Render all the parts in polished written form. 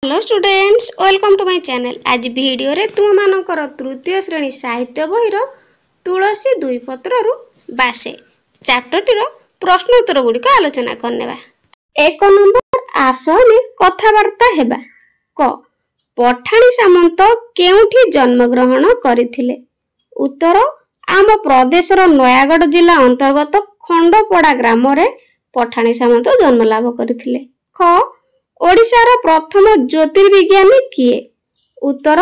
Hello students, welcome to my channel. आज video रे तुम मानकर तृतीय श्रेणी साहित्य बहिर तुलसी दुई पत्रु बासे चैप्टर टीर प्रश्न उत्तर गुड़ी को आलोचना करनेबा। एक नंबर आसने कथावार्ता हेबा। क पठाणी सामंत केउठी जन्म ग्रहण करिथिले? उत्तर आम प्रदेशर नयागढ़ जिला अंतर्गत खंडपड़ा ग्राम रे पठाणी सामंत जन्म लाभ करिथिले। ख ओडिशार प्रथम ज्योतिर्विज्ञानी किए? उत्तर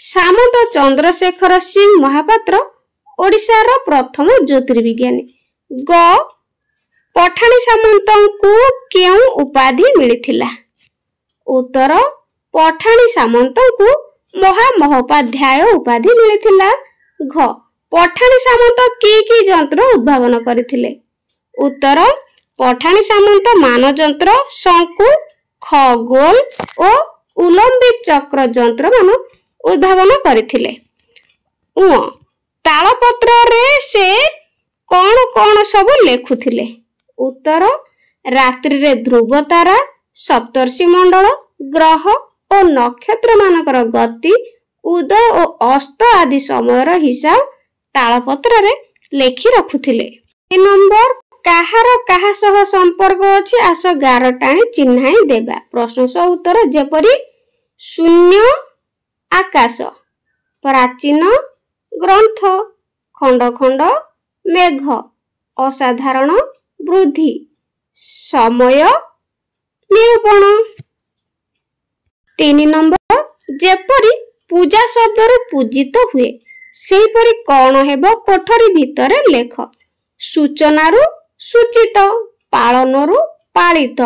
सामंत चंद्रशेखर सिंह महापात्र ओडिशार प्रथम ज्योतिर्विज्ञानी। ग पठाणी सामंतंकु केउ उपाधि मिलिथिला? उत्तर पठाणी सामंतंकु महामहोपाध्याय उपाधि मिलिथिला। घ पठाणी सामंत की यंत्र उद्भावन करथिले? उत्तर पठाणी सामंत मानजंत्र, शंकु, खगोल और उलंबी चक्र यंत्र मान उद्भावन करथिले। तालपत्र रे से कौन कौन सब लेखुथिले? उत्तर रात्रि रे ध्रुव तारा, सप्तर्षि मंडल, ग्रह और नक्षत्र मानकर गति, उदय और अस्त आदि समयर हिसाब तालपत्र रे लेखि रखुथिले। नंबर काहार काहा सह संपर्क अछि आस गार टाणी चिन्हाई देबा। प्रश्न सह उत्तर जेपरि शून्य आकाश, प्राचीन ग्रंथ, खंड खंड मेघ, असाधारण वृद्धि, समय निरूपण। 3 नंबर जेपरि पूजा शब्द रे पूजित हुए सेहीपरि कौन हेबो कोठरी भितरे लेख। सूचनारु सूचित, पालनरु पालित,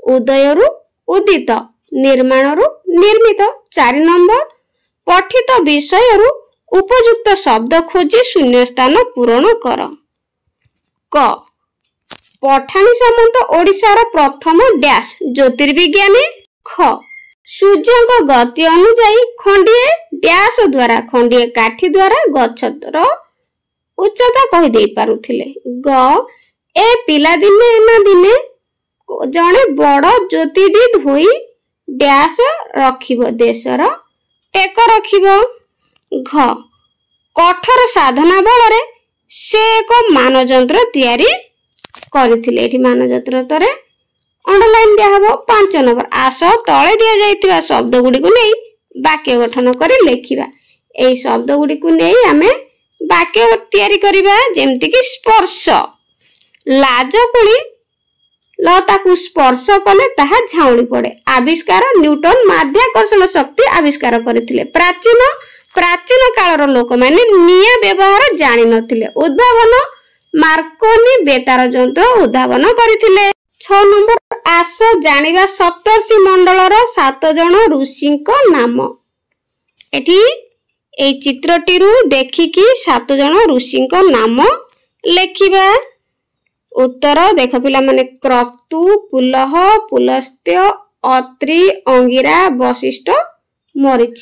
उदयरु उदित, निर्माणरु निर्मित। 4 नंबर पठित विषयरु उपयुक्त शब्द खोजी शून्य स्थान पूरण कर। क पठाणी सामंत ओडिशार प्रथम डैश ज्योतिर्विज्ञानी। ख सूर्यଙ୍କ गति अनुଯାୟୀ खंडिए डैश द्वारा खंडिए काठी द्वारा गछर उच्चता कहि देई पारुथिले। ग ए पिला दिने ना दिने जणे बड़ ज्योतिर्विद होई डैश रखिबो, देशर टेक रखिबो। घ कठोर साधना बल रे से एक मानजंत्र तैयारी करिथिले। एठी मानजंत्र तरे अंडरलाइन दिया हबो। 5 नंबर आस तळे दिया जाइतिबा शब्द गुडी को नै वाक्य गठन करी लेखिबा। एई शब्द गुडी को नै आमे वाक्य तैयारी करिबा। जेमति कि स्पर्श, लाजकुली लताकू स्पर्श कले ताहा झाउली पड़े। आविष्कार न्यूटन माध्याकर्षण शक्ति आविष्कार करथिले। प्राचीन कालर लोक माने निया व्यवहार जानि नथिले। उद्भावन मार्कोनी बेतार यंत्र उद्भावन करथिले। 6 नंबर आस जानिबा सप्तर्षि मंडलर 7 जण ऋषिଙ୍କ नाम। एठी ए चित्रटिरु देखिकी 7 जण ऋषिଙ୍କ नाम लेखिबा। उत्तर देख पिला माने क्रतु, पुलह, पुलस्त्य, अत्रि, अंगिरा, वशिष्ठ, मरीच।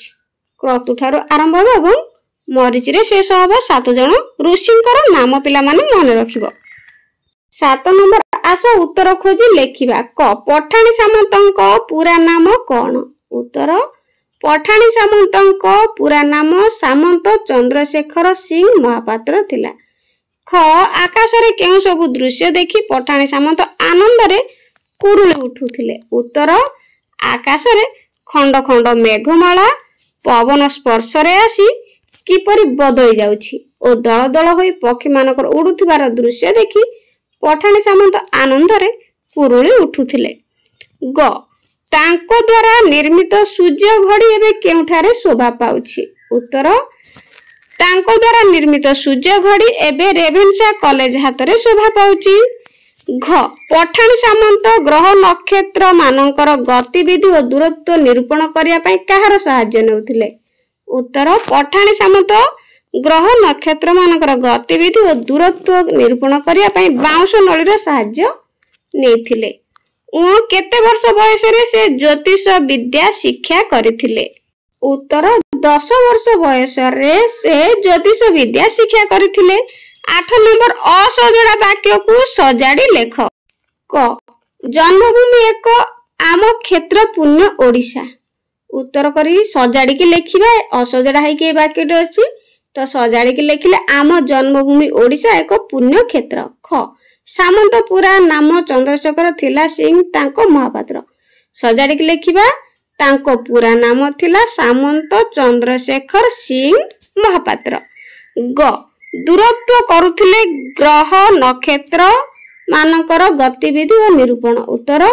क्रतु ठारो आरंभ हो एवं मरीच रे शेष हो 7 जण ऋषिଙ୍କର नाम पिला माने मन रखिबो। 7 नंबर आस उत्तर खोजी लेखिबा। क पठाणी सामंतଙ୍କ पूरा नाम कोन? उत्तर पठाणी सामंतଙ୍କ पूरा नाम सामंत चंद्रशेखर सिंह महापात्र थिला। ख आकाश रे केउ सब दृश्य देखि पठाणी सामंत आनंद रे कुरुली उठुथिले? उत्तर आकाश रे खंड खंड मेघमाला पवन स्पर्श रे आसी किपरि बदली जाउछि ओ दल दल होई पक्षी मानकर उडुथिबार दृश्य देखि पठाणी सामंत आनंद रे कुरुली उठुथिले। ग तांको द्वारा निर्मित सूर्य घड़ी एबे केउठारे शोभा पाउछि? उत्तर तांको द्वारा निर्मित सूर्य घड़ी एबे रेभेन्सा कॉलेज हातरे शोभा पाउछि। घ पठाणी सामंत ग्रह नक्षत्र मानकर गतिविधि और दूरत्व निरूपण करिया पई काहार सहाय्य नेउथिले? उत्तर पठाणी सामंत ग्रह नक्षत्र मानकर गतिविधि और दूरत्व निरूपण करिया पई बाउंस नळीर सहाय्य नेथिले। केते वर्ष बयस रे से ज्योतिष विद्या शिक्षा करिथिले? उत्तर 10 वर्ष बयस रे से ज्योतिष विद्या शिक्षा करिथिले। 8 नंबर असजड़ा वाक्य को सजाड़ी लेख। क जन्मभूमि एक आम क्षेत्र पुण्य ओडिशा। उत्तर करी सजाड़ी लिखिबा असजड़ा है वाक्यटे अच्छी तो सजाड़ी लिखिले आम जन्मभूमि ओडिशा एक पुण्य क्षेत्र। ख सामंतपुरा नाम चंद्रशेखर थिला सिंह तांको महापात्र सजाड़ी लिखिबा तांको पूरा नाम थिला सामंत चंद्रशेखर सिंह महापात्र। ग दूरत्व करुथिले ग्रह नक्षत्र मानकर गतिविधि और निरूपण उत्तर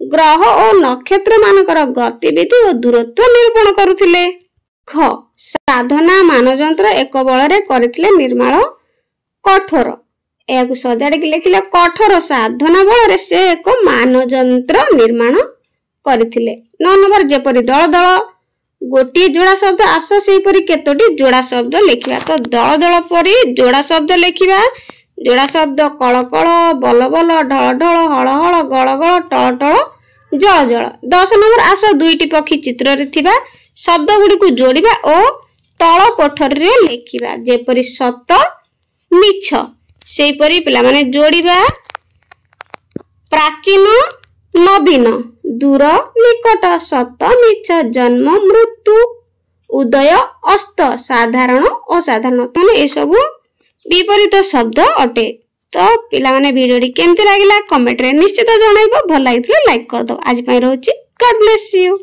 ग्रह और नक्षत्र मानकर गतिविधि और दूरत्व निरूपण करुथिले। ख साधना मानजंत्र एक बल करथिले निर्माण कठोर या सजाड़ी लिखिले कठोर साधना बल से एक मानजंत्र निर्माण करथिले। 9 नंबर जेपरी दल दल गोटे जोड़ा शब्द आस से केतोटी जोड़ा शब्द लिखिबा तो दल दल परी जोड़ा शब्द लिखिबा जोड़ा शब्द कल कल बल बल ढल ढल हल हल गल गल टल टल जल जल। 10 नंबर आस दुईटी पक्षी चित्र रे थिबा शब्द गुडी को जोड़िबा और तल कोठरी रे लिखिबा जेपरी सत मिछ सेही परी पिला माने जोड़िबा प्राचीन नवीन दूर निकट सत मिछ जन्म मृत्यु उदय अस्त साधारण असाधारण माने ए सब विपरीत शब्द अटे। तो पिला माने वीडियोटी केमती लागिला कमेंट रे निश्चित जणाइबो भल लागितले लाइक कर दो। आज पई रहउची गॉड ब्लेस यू।